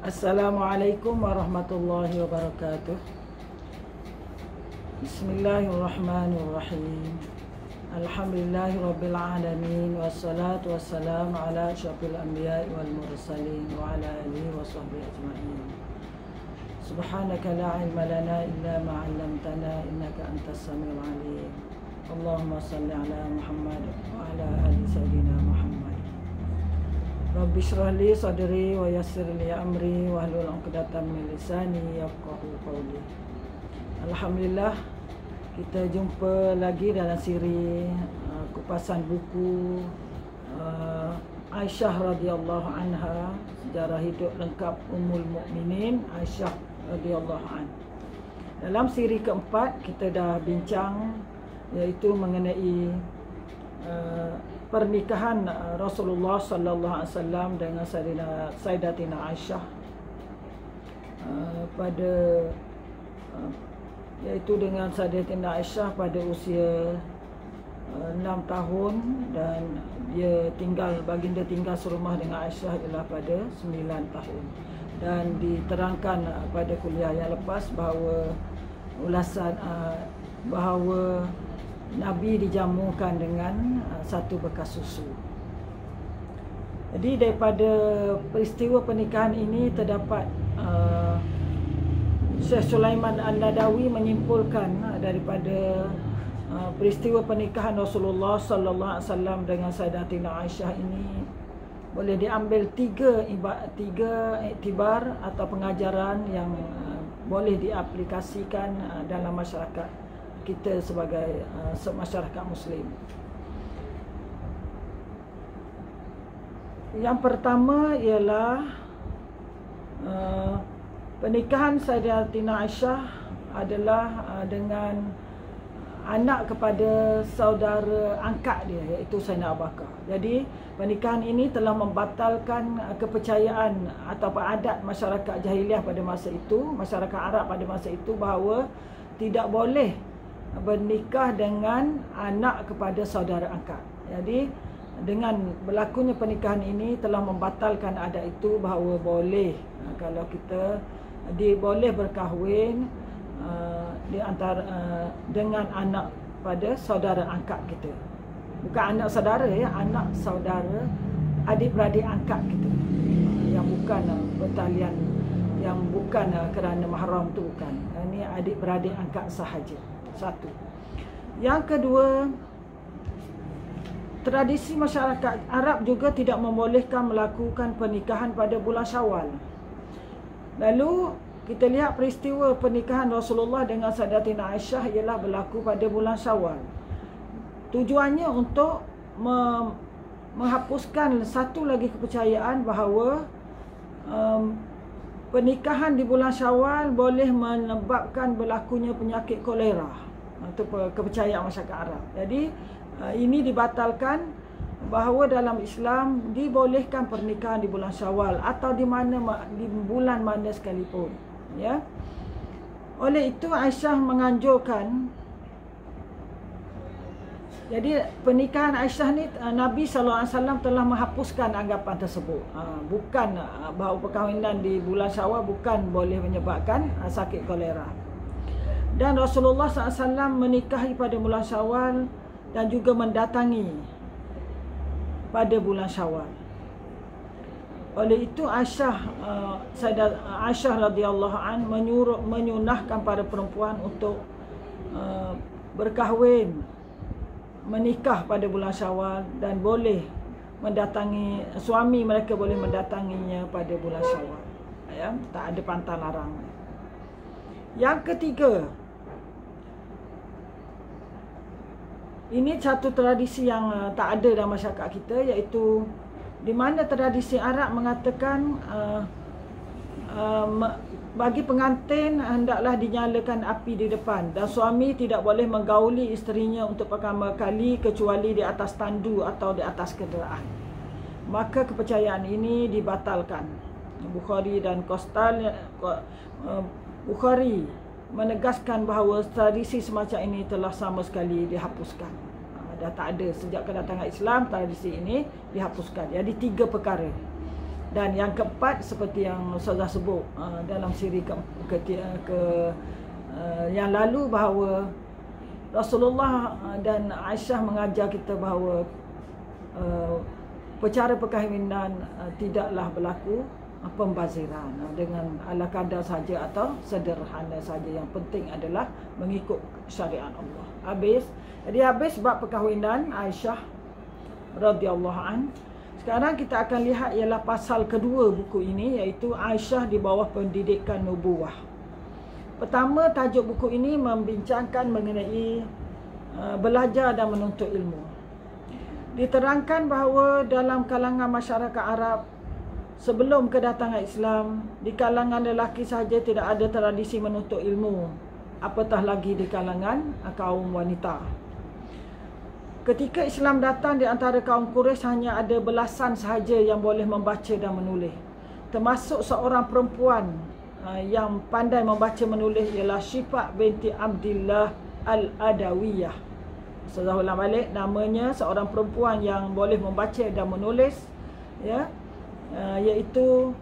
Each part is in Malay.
Assalamualaikum warahmatullahi wabarakatuh. Bismillahirrahmanirrahim. Alhamdulillahirabbil alamin wassalatu wassalamu ala asyrafil anbiya'i wal mursalin wa ala alihi washabbihi ajma'in. Subhanaka la ilma lana illa ma 'allamtana innaka antas samiul alim. Allahumma shalli ala Muhammad wa ala ali sayyidina Muhammad. Rabbi shrah li sadri wa yassir li amri wahlul 'uqdatam min lisani yafqahu qawli. Alhamdulillah, kita jumpa lagi dalam siri kupasan buku Aisyah radhiyallahu anha, sejarah hidup lengkap Ummul Mukminin Aisyah radhiyallahu anha. Dalam siri keempat kita dah bincang iaitu mengenai pernikahan Rasulullah sallallahu alaihi wasallam dengan Sayyidatina Aisyah pada iaitu dengan Sayyidatina Aisyah pada usia 6 tahun, dan baginda tinggal serumah dengan Aisyah ialah pada 9 tahun. Dan diterangkan pada kuliah yang lepas bahawa ulasan bahawa Nabi dijamukan dengan satu bekas susu. Jadi daripada peristiwa pernikahan ini terdapat Syekh Sulaiman An-Nadawi menyimpulkan daripada peristiwa pernikahan Rasulullah sallallahu alaihi wasallam dengan Sayyidatina Aisyah ini boleh diambil tiga iktibar atau pengajaran yang boleh diaplikasikan dalam masyarakat kita sebagai masyarakat Muslim. Yang pertama ialah pernikahan Sayyidatina Aisyah adalah dengan anak kepada saudara angkat dia, iaitu Sayyidina Abu Bakar. Jadi pernikahan ini telah membatalkan kepercayaan atau adat masyarakat jahiliah pada masa itu, masyarakat Arab pada masa itu, bahawa tidak boleh bernikah dengan anak kepada saudara angkat. Jadi dengan berlakunya pernikahan ini telah membatalkan adat itu, bahawa boleh kalau kita boleh berkahwin di antara dengan anak pada saudara angkat kita. Bukan anak saudara ya, anak saudara adik-beradik angkat kita. Yang bukan bertalian, yang bukan kerana mahram tu bukan. Ini adik-beradik angkat sahaja. Satu. Yang kedua, tradisi masyarakat Arab juga tidak membolehkan melakukan pernikahan pada bulan Syawal. Lalu kita lihat peristiwa pernikahan Rasulullah dengan Sayyidatina Aisyah ialah berlaku pada bulan Syawal. Tujuannya untuk menghapuskan satu lagi kepercayaan bahawa pernikahan di bulan Syawal boleh menyebabkan berlakunya penyakit kolera. Itu kepercayaan masyarakat Arab. Jadi ini dibatalkan, bahawa dalam Islam dibolehkan pernikahan di bulan Syawal atau di bulan mana sekalipun, ya. Oleh itu Aisyah menganjurkan. Jadi pernikahan Aisyah ni Nabi sallallahu alaihi wasallam telah menghapuskan anggapan tersebut. Bukan bahawa perkahwinan di bulan Syawal bukan boleh menyebabkan sakit kolera. Dan Rasulullah sallallahu alaihi wasallam menikahi pada bulan Syawal dan juga mendatangi pada bulan Syawal. Oleh itu Aisyah radhiyallahu an menyunahkan pada perempuan untuk berkahwin, menikah pada bulan Syawal, dan boleh mendatangi suami mereka, boleh mendatanginya pada bulan Syawal. Ya, tak ada pantang larang. Yang ketiga, ini satu tradisi yang tak ada dalam masyarakat kita, iaitu di mana tradisi Arab mengatakan bagi pengantin hendaklah dinyalakan api di depan, dan suami tidak boleh menggauli isterinya untuk pertama kali kecuali di atas tandu atau di atas kenderaan. Maka kepercayaan ini dibatalkan. Bukhari dan Bukhari menegaskan bahawa tradisi semacam ini telah sama sekali dihapuskan. Dah tak ada sejak kedatangan Islam, tradisi ini dihapuskan. Jadi tiga perkara. Dan yang keempat seperti yang Ustazah sebut dalam siri yang lalu, bahawa Rasulullah dan Aisyah mengajar kita bahawa percara perkahwinan tidaklah berlaku pembaziran dengan ala kadar saja atau sederhana saja. Yang penting adalah mengikut syariat Allah. Habis bab perkahwinan Aisyah radhiyallahu an. Sekarang kita akan lihat ialah pasal kedua buku ini, iaitu Aisyah di bawah pendidikan nubuwah. Pertama, tajuk buku ini membincangkan mengenai belajar dan menuntut ilmu. Diterangkan bahawa dalam kalangan masyarakat Arab sebelum kedatangan Islam, di kalangan lelaki sahaja tidak ada tradisi menuntut ilmu, apatah lagi di kalangan kaum wanita. Ketika Islam datang, di antara kaum Quraisy hanya ada belasan sahaja yang boleh membaca dan menulis. Termasuk seorang perempuan yang pandai membaca menulis, ialah Syifa binti Abdillah Al-Adawiyah. Saya ulang balik, namanya seorang perempuan yang boleh membaca dan menulis, ya, iaitu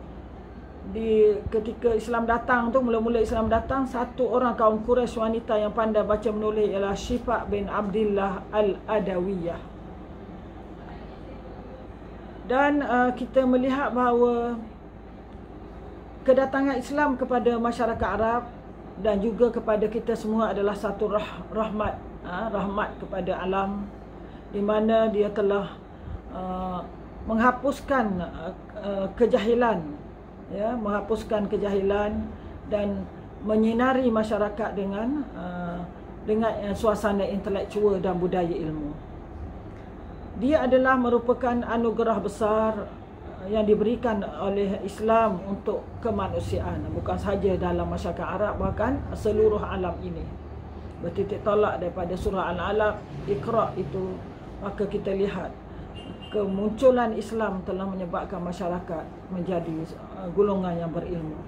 ketika Islam datang tu, mula-mula Islam datang, satu orang kaum Quraisy wanita yang pandai baca menulis ialah Syifa bin Abdillah Al-Adawiyah. Dan kita melihat bahawa kedatangan Islam kepada masyarakat Arab dan juga kepada kita semua adalah satu rahmat kepada alam, di mana dia telah menghapuskan kejahilan, ya, menghapuskan kejahilan dan menyinari masyarakat dengan suasana intelektual dan budaya ilmu. Dia adalah merupakan anugerah besar yang diberikan oleh Islam untuk kemanusiaan, bukan sahaja dalam masyarakat Arab, bahkan seluruh alam ini. Bertitik tolak daripada surah Al-Alaq, Iqra itu, maka kita lihat kemunculan Islam telah menyebabkan masyarakat menjadi golongan yang berilmu.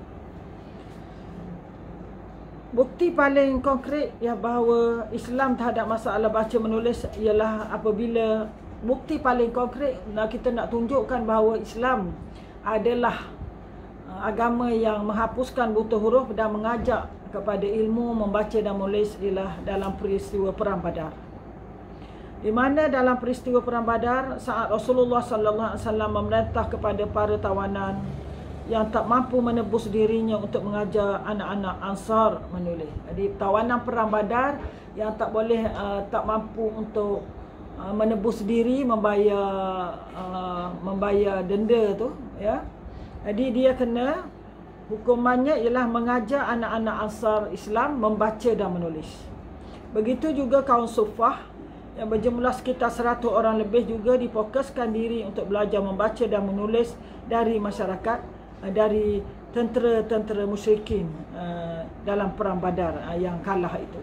Bukti paling konkret ya bahawa Islam terhadap masalah baca menulis ialah apabila bukti paling konkret kita nak tunjukkan bahawa Islam adalah agama yang menghapuskan buta huruf dan mengajak kepada ilmu membaca dan menulis ialah dalam peristiwa Perang Badar. Di mana dalam peristiwa Perang Badar, saat Rasulullah sallallahu alaihi wasallam memerintah kepada para tawanan yang tak mampu menebus dirinya untuk mengajar anak-anak Ansar menulis. Jadi tawanan Perang Badar yang tak mampu untuk menebus diri, membayar denda tu, ya. Jadi dia kena, hukumannya ialah mengajar anak-anak Ansar Islam membaca dan menulis. Begitu juga kaum Suffah yang berjumlah sekitar 100 orang lebih juga difokuskan diri untuk belajar membaca dan menulis dari masyarakat, dari tentera-tentera musyrikin dalam Perang Badar yang kalah itu.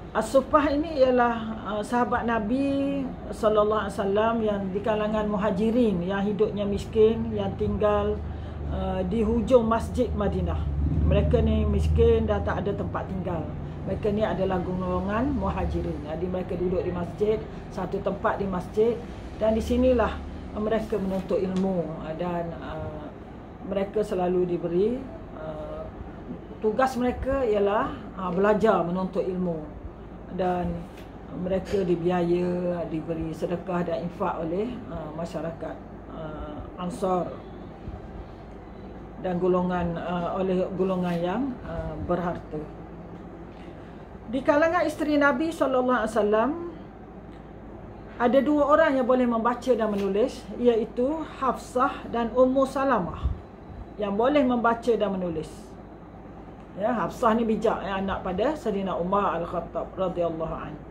As-Suffah ini ialah sahabat Nabi sallallahu alaihi wasallam yang di kalangan muhajirin yang hidupnya miskin, yang tinggal di hujung Masjid Madinah. Mereka ni miskin dan tak ada tempat tinggal. Mereka ni adalah golongan muhajirin. Jadi mereka duduk di masjid, satu tempat di masjid, dan di sinilah mereka menuntut ilmu, dan mereka selalu diberi tugas mereka ialah belajar menuntut ilmu, dan mereka dibiaya, diberi sedekah dan infak oleh masyarakat Ansar dan oleh golongan yang berharta. Di kalangan isteri Nabi sallallahu alaihi wasallam ada dua orang yang boleh membaca dan menulis, iaitu Hafsah dan Ummu Salamah, yang boleh membaca dan menulis. Ya, Hafsah ni bijak, anak pada Sayyidina Umar Al-Khattab radhiyallahu anhu.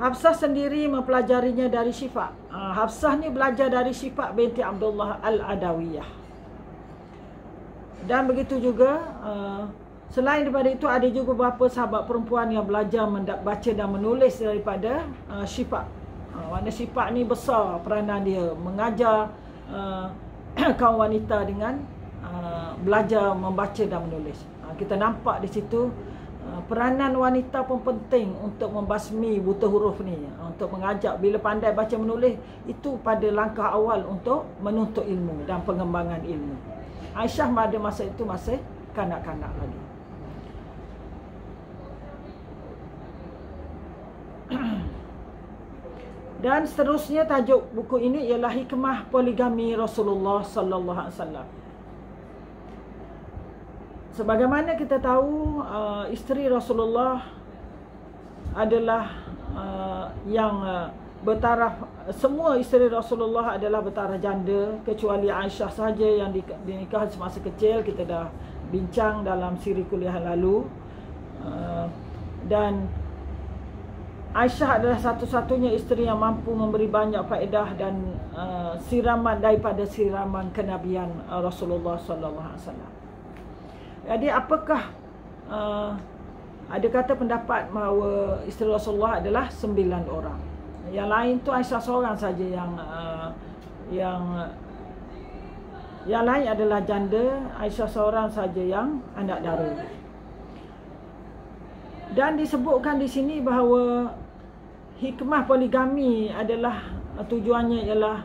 Hafsah sendiri mempelajarinya dari Syifa. Hafsah ni belajar dari Syifa binti Abdullah Al-Adawiyah. Dan begitu juga selain daripada itu, ada juga beberapa sahabat perempuan yang belajar baca dan menulis daripada Syifa. Maknanya Syifa ni besar peranan dia mengajar kaum wanita dengan belajar membaca dan menulis. Kita nampak di situ peranan wanita pun penting untuk membasmi buta huruf ni, untuk mengajak. Bila pandai baca menulis, itu pada langkah awal untuk menuntut ilmu dan pengembangan ilmu. Aisyah pada masa itu masih kanak-kanak lagi. Dan seterusnya tajuk buku ini ialah hikmah poligami Rasulullah sallallahu alaihi wasallam. Sebagaimana kita tahu, isteri Rasulullah adalah bertaraf, semua isteri Rasulullah adalah bertaraf janda, kecuali Aisyah saja yang dinikah semasa kecil. Kita dah bincang dalam siri kuliah lalu. Dan Aisyah adalah satu-satunya isteri yang mampu memberi banyak faedah dan siraman daripada siraman kenabian Rasulullah sallallahu alaihi wasallam. Jadi apakah ada kata pendapat bahawa isteri Rasulullah adalah 9 orang. Yang lain tu Aisyah seorang saja yang lain adalah janda. Aisyah seorang saja yang anak dara. Dan disebutkan di sini bahawa hikmah poligami adalah tujuannya ialah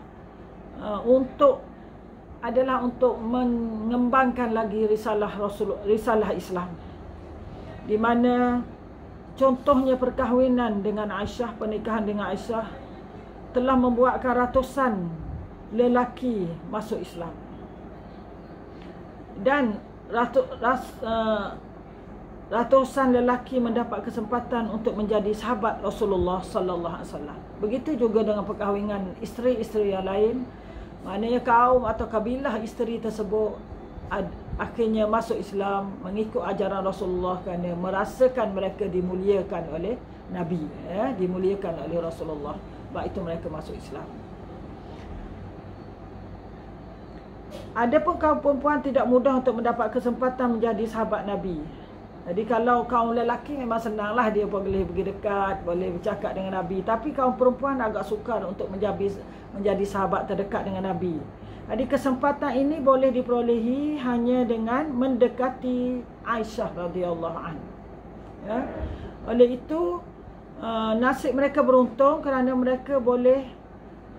untuk mengembangkan lagi risalah Islam, di mana contohnya perkahwinan dengan Aisyah, pernikahan dengan Aisyah telah membuatkan ratusan lelaki masuk Islam, dan ratusan lelaki mendapat kesempatan untuk menjadi sahabat Rasulullah sallallahu alaihi wasallam. Begitu juga dengan perkahwinan isteri-isteri yang lain. Maknanya kaum atau kabilah isteri tersebut akhirnya masuk Islam, mengikut ajaran Rasulullah kerana merasakan mereka dimuliakan oleh Nabi, dimuliakan oleh Rasulullah. Sebab itu mereka masuk Islam. Adapun kaum perempuan tidak mudah untuk mendapat kesempatan menjadi sahabat Nabi. Jadi kalau kaum lelaki memang senanglah, dia boleh pergi dekat, boleh bercakap dengan Nabi. Tapi kaum perempuan agak sukar untuk menjadi sahabat terdekat dengan Nabi. Jadi kesempatan ini boleh diperolehi hanya dengan mendekati Aisyah radhiyallahu anha. Ya. Oleh itu nasib mereka beruntung kerana mereka boleh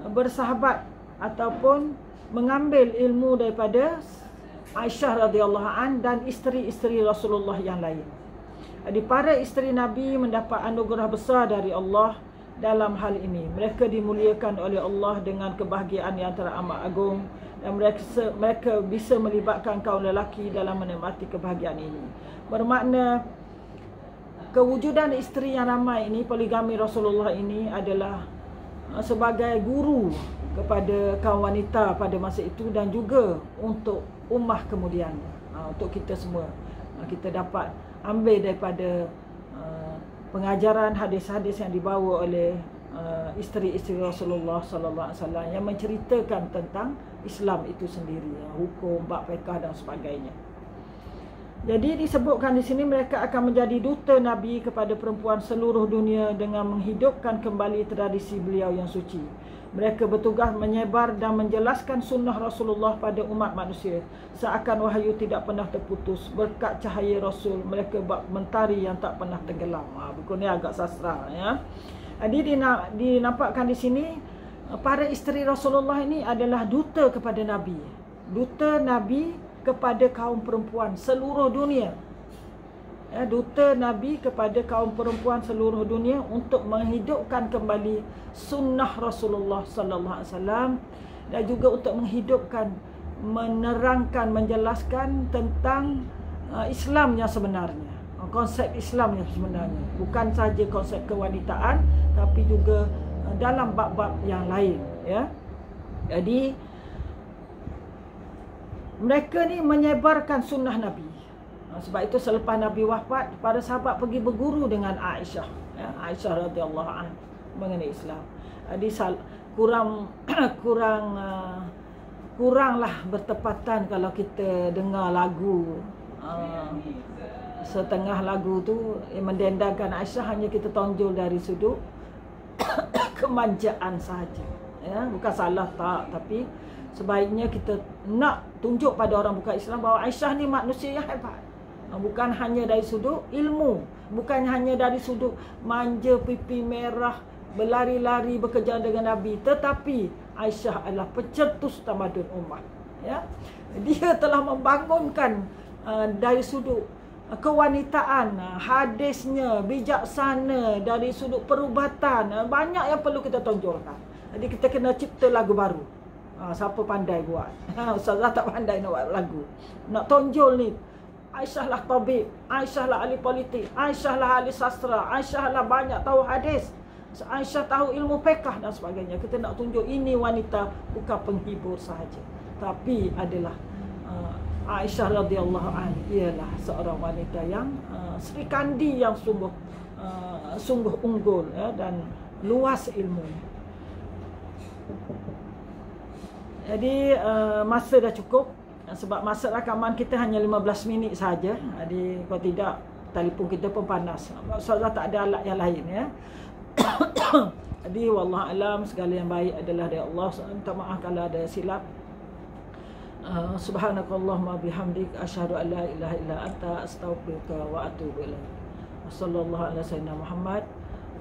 bersahabat ataupun mengambil ilmu daripada Aisyah radhiyallahu an dan isteri-isteri Rasulullah yang lain. Jadi para isteri Nabi mendapat anugerah besar dari Allah dalam hal ini. Mereka dimuliakan oleh Allah dengan kebahagiaan yang teramat agung, dan mereka bisa melibatkan kaum lelaki dalam menikmati kebahagiaan ini. Bermakna kewujudan isteri yang ramai ini, poligami Rasulullah ini adalah sebagai guru kepada kaum wanita pada masa itu, dan juga untuk ummah kemudian, untuk kita semua. Kita dapat ambil daripada pengajaran hadis-hadis yang dibawa oleh isteri-isteri Rasulullah sallallahu alaihi wasallam yang menceritakan tentang Islam itu sendiri, hukum, bab fiqh dan sebagainya. Jadi disebutkan di sini mereka akan menjadi duta Nabi kepada perempuan seluruh dunia dengan menghidupkan kembali tradisi beliau yang suci. Mereka bertugas menyebar dan menjelaskan sunnah Rasulullah pada umat manusia, seakan wahyu tidak pernah terputus. Berkat cahaya Rasul, mereka bak mentari yang tak pernah tenggelam. Buku ni agak sastra, ya. Jadi dinampakkan di sini para isteri Rasulullah ini adalah duta kepada Nabi, duta Nabi kepada kaum perempuan seluruh dunia. Ya, duta Nabi kepada kaum perempuan seluruh dunia untuk menghidupkan kembali sunnah Rasulullah sallallahu alaihi wasallam, dan juga untuk menghidupkan, menerangkan, menjelaskan tentang Islam yang sebenarnya, konsep Islam yang sebenarnya, bukan saja konsep kewanitaan tapi juga dalam bab-bab yang lain, ya. Jadi mereka ni menyebarkan sunnah Nabi. Sebab itu selepas Nabi wafat, para sahabat pergi berguru dengan Aisyah, ya, Aisyah radhiyallahu anha mengenai Islam. Jadi kuranglah bertepatan kalau kita dengar lagu, setengah lagu tu mendendangkan Aisyah, hanya kita tonjol dari sudut kemanjaan sahaja, ya. Bukan salah tak, tapi sebaiknya kita nak tunjuk pada orang bukan Islam bahawa Aisyah ni manusia yang hebat, bukan hanya dari sudut ilmu, Bukan hanya dari sudut manja, pipi merah, berlari-lari bekerja dengan Nabi, tetapi Aisyah adalah pencetus tamadun ummah. Ya, dia telah membangunkan dari sudut kewanitaan, hadisnya bijaksana, dari sudut perubatan, banyak yang perlu kita tonjolkan. Jadi kita kena cipta lagu baru. Siapa pandai buat? Ustazah tak pandai nak buat lagu. Nak tonjol ni, Aisyah lah tabib, Aisyah lah ahli politik, Aisyah lah ahli sastra, Aisyah lah banyak tahu hadis, Aisyah tahu ilmu fiqh dan sebagainya. Kita nak tunjuk ini wanita bukan penghibur sahaja, tapi adalah Aisyah radhiyallahu anha ialah seorang wanita yang Sri Kandi yang sungguh unggul, ya, dan luas ilmu. Jadi masa dah cukup, sebab masa rakaman kita hanya 15 minit saja. Jadi kalau tidak, telefon kita pun panas. Ustazah tak ada alat yang lain, ya. Jadi wallahu alam, segala yang baik adalah dari Allah. Minta maaf kalau ada silap. Subhanakallahumma bihamdik, asyhadu an la ilaha illa anta, astaghfiruka wa atubu ilaik. Wassallallahu ala sayyidina Muhammad.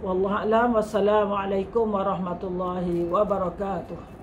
Wallahu alam. Wassalamualaikum warahmatullahi wabarakatuh.